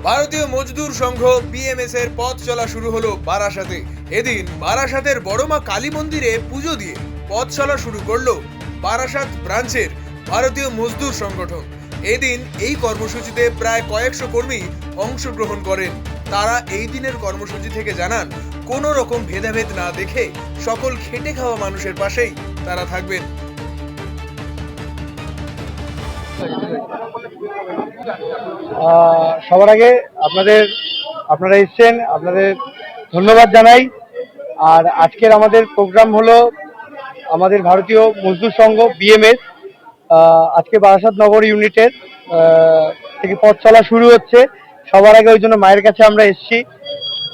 ভারতীয় মজদুর সংঘ বিএমএস এর পথ চলা শুরু হলো বারাসাতে। এদিন বারাসাতের বড়মা কালী মন্দিরে পুজো দিয়ে পথ চলা শুরু করলো বারাসাত ব্রাঞ্চের ভারতীয় মজদুর সংগঠন। এদিন এই কর্মসূচিতে প্রায় কয়েকশো কর্মী অংশগ্রহণ করেন। তারা এই দিনের কর্মসূচি থেকে জানান, কোনো রকম ভেদাভেদ না দেখে সকল খেটে খাওয়া মানুষের পাশেই তারা থাকবেন। সবার আগে আপনারা এসেছেন, আপনাদের ধন্যবাদ জানাই। আর আজকের আমাদের প্রোগ্রাম হলো আমাদের ভারতীয় মজদুর সংঘ বিএমএস আজকে বারাসাত নগর ইউনিটের থেকে পথ চলা শুরু হচ্ছে। সবার আগে ওই জন্য মায়ের কাছে আমরা এসেছি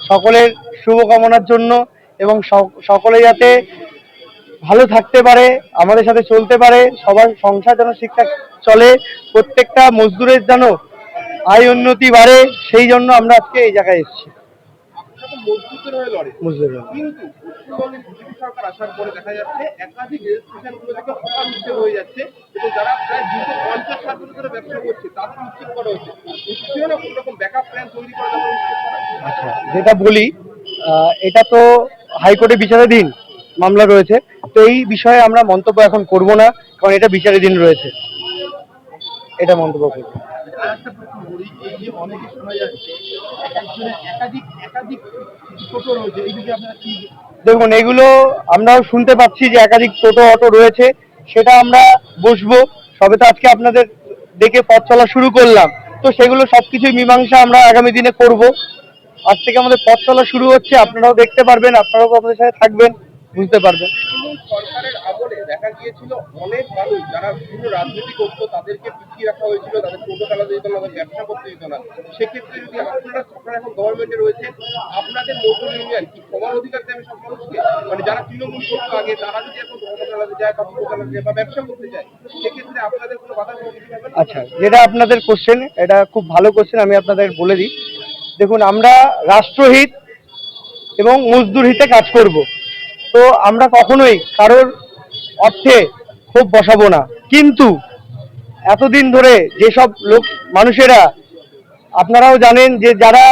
সকলের শুভকামনার জন্য, এবং সকলে যাতে ভালো থাকতে পারে, আমাদের সাথে চলতে পারে, সবার সংসার যেন ঠিকঠাক চলে, প্রত্যেকটা মজদুরের যেন আয় উন্নতি বাড়ে, সেই জন্য আমরা আজকে এই জায়গায় এসেছি। সরকার আসার পরে দেখা যাচ্ছে একাধিক রেল স্টেশনগুলো থেকে হঠাৎ উচ্ছেদ হয়ে যাচ্ছে এবং যারা প্রায় 250 বছর ধরে ব্যবসা করছে তাদের উচ্ছেদ করা হচ্ছে। কোন রকম ব্যাকআপ প্ল্যান তৈরি করা যাবে? আচ্ছা, যেটা বলি, এটা তো হাইকোর্টে বিচারাধীন মামলা রয়েছে, তো এই বিষয়ে আমরা মন্তব্য এখন করব না, কারণ এটা বিচারাধীন রয়েছে, এটা মন্তব্য করব। দেখুন, এগুলো আমরাও শুনতে পাচ্ছি যে একাধিক টোটো অটো রয়েছে, সেটা আমরা বসবো, সবে তো আজকে আপনাদের ডেকে পথ চলা শুরু করলাম, তো সেগুলো সবকিছুই মীমাংসা আমরা আগামী দিনে করব। আজ থেকে আমাদের পথ চলা শুরু হচ্ছে, আপনারাও দেখতে পারবেন, আপনারাও আপনাদের সাথে থাকবেন, বুঝতে পারবেন। সরকারের আমলে দেখা গিয়েছিল অনেক মানুষ যারা বিভিন্ন রাজনীতি করতো তাদেরকে পিছিয়ে রাখা হয়েছিল, তাদের টোটো চালাতে দিত না, তাদের ব্যবসা করতে দিত না। সেক্ষেত্রে যদি আপনারা এখন গভর্নমেন্টে রয়েছে, আপনাদের মজদুর ইউনিয়ন কি সমান অধিকার দেবে সব মানুষকে? মানে যারা তৃণমূল করতো আগে, তারা যদি এখন টোটো চালাতে যায় বা টোটো চালাতে যায় বা ব্যবসা করতে যায়, সেক্ষেত্রে আপনাদের কোনো বাধা সম্মুখীন হবে না? আচ্ছা, যেটা আপনাদের কোশ্চেন, এটা খুব ভালো কোশ্চেন, আমি আপনাদের বলে দিই। দেখুন, আমরা রাষ্ট্রহিত এবং মজদুর হিতে কাজ করব, তো আমরা কখনোই কারোর অর্থে ক্ষোভ বসাবো না। কিন্তু এতদিন ধরে যেসব মানুষেরা, আপনারাও জানেন যে যারা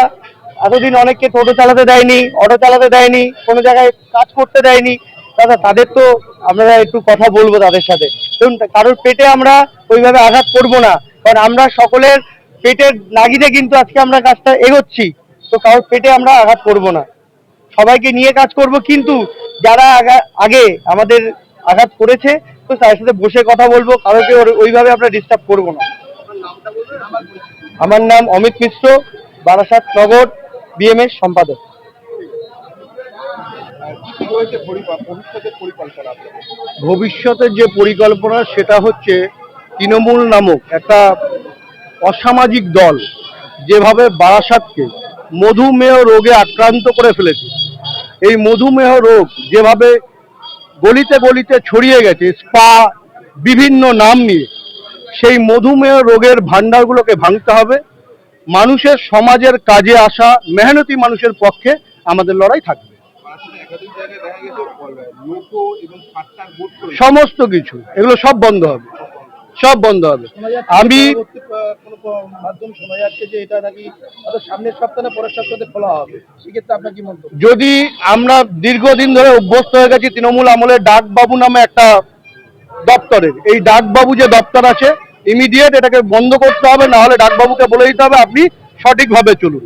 এতদিন অনেককে টোটো চালাতে দেয়নি, অটো চালাতে দেয়নি, কোনো জায়গায় কাজ করতে দেয়নি, তাদের তো আমরা একটু কথা বলবো তাদের সাথে। দেখুন, কারোর পেটে আমরা ওইভাবে আঘাত করব না, কারণ আমরা সকলের পেটের নাগিদে কিন্তু আজকে আমরা কাজটা এগোচ্ছি, তো কারোর পেটে আমরা আঘাত করব না, সবাইকে নিয়ে কাজ করব। কিন্তু যারা আগে আমাদের আঘাত করেছে, তো তার সাথে বসে কথা বলবো, কারোকে ওইভাবে আমরা ডিস্টার্ব করব না। আমার নাম অমিত মিশ্র, বারাসাত নগর বিএমএস সম্পাদক। ভবিষ্যতের যে পরিকল্পনা, সেটা হচ্ছে তৃণমূল নামক একটা অসামাজিক দল যেভাবে বারাসাতকে মধুমেহ রোগে আক্রান্ত করে ফেলেছে, এই মধুমেহ রোগ যেভাবে গলিতে গলিতে ছড়িয়ে গেছে, স্পা বিভিন্ন নাম নিয়ে, সেই মধুমেহ রোগের ভান্ডারগুলোকে ভাঙতে হবে। মানুষের সমাজের কাজে আসা মেহনতি মানুষের পক্ষে আমাদের লড়াই থাকবে। সমস্ত কিছু এগুলো সব বন্ধ হবে, সব বন্ধ হবে। আমি মাধ্যম শোনা যাচ্ছে যে এটা নাকি সামনের সপ্তাহে পরের সপ্তাহে খোলা হবে, সেক্ষেত্রে আপনার কি মন্তব্য? যদি আমরা দীর্ঘদিন ধরে অভ্যস্ত হয়ে গেছি তৃণমূল আমলে ডাকবাবু নামে একটা দপ্তরের, এই ডাকবাবু যে দপ্তর আছে, ইমিডিয়েট এটাকে বন্ধ করতে হবে, না হলে ডাকবাবুকে বলে দিতে হবে আপনি সঠিকভাবে চলুন।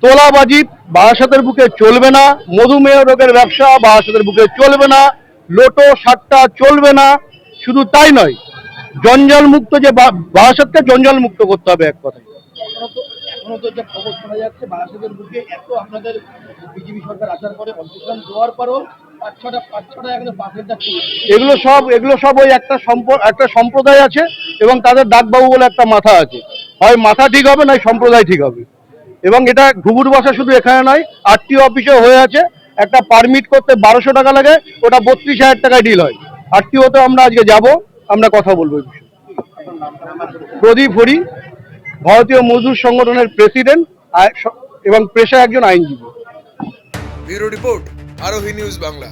তোলাবাজি বারাসাতের বুকে চলবে না, মধুমেহ রোগের ব্যবসা বারাসাতের বুকে চলবে না, লোটো সাট্টা চলবে না। শুধু তাই নয়, জঞ্জাল মুক্ত, যে বারাসাতকে জঞ্জাল মুক্ত করতে হবে, এক কথায়। এখনো তো যে খবর শোনা যাচ্ছে বারাসাতের বুকে এত আপনাদের বিজেপি সরকার আসার পরে অঞ্চল দেওয়ার পরও পাঁচ ছটা এখনো বাসের যাচ্ছে। এগুলো সব ওই একটা সম্প্রদায় আছে, এবং তাদের ডাকবাবু বলে একটা মাথা আছে, হয় মাথা ঠিক হবে নয় সম্প্রদায় ঠিক হবে। এবং এটা ঘুঘুর বাসা শুধু এখানে নয়, আরটিও অফিসে হয়ে আছে, একটা পারমিট করতে 1200 টাকা লাগে, ওটা 32,000 টাকায় ডিল হয়। আরটিওতে আমরা আজকে যাব, আমরা কথা বলবো এই বিষয়ে। প্রদীপ হরি, ভারতীয় মজদুর সংগঠনের প্রেসিডেন্ট এবং পেশায় একজন আইনজীবী। ব্যুরো রিপোর্ট, আরোহী নিউজ বাংলা।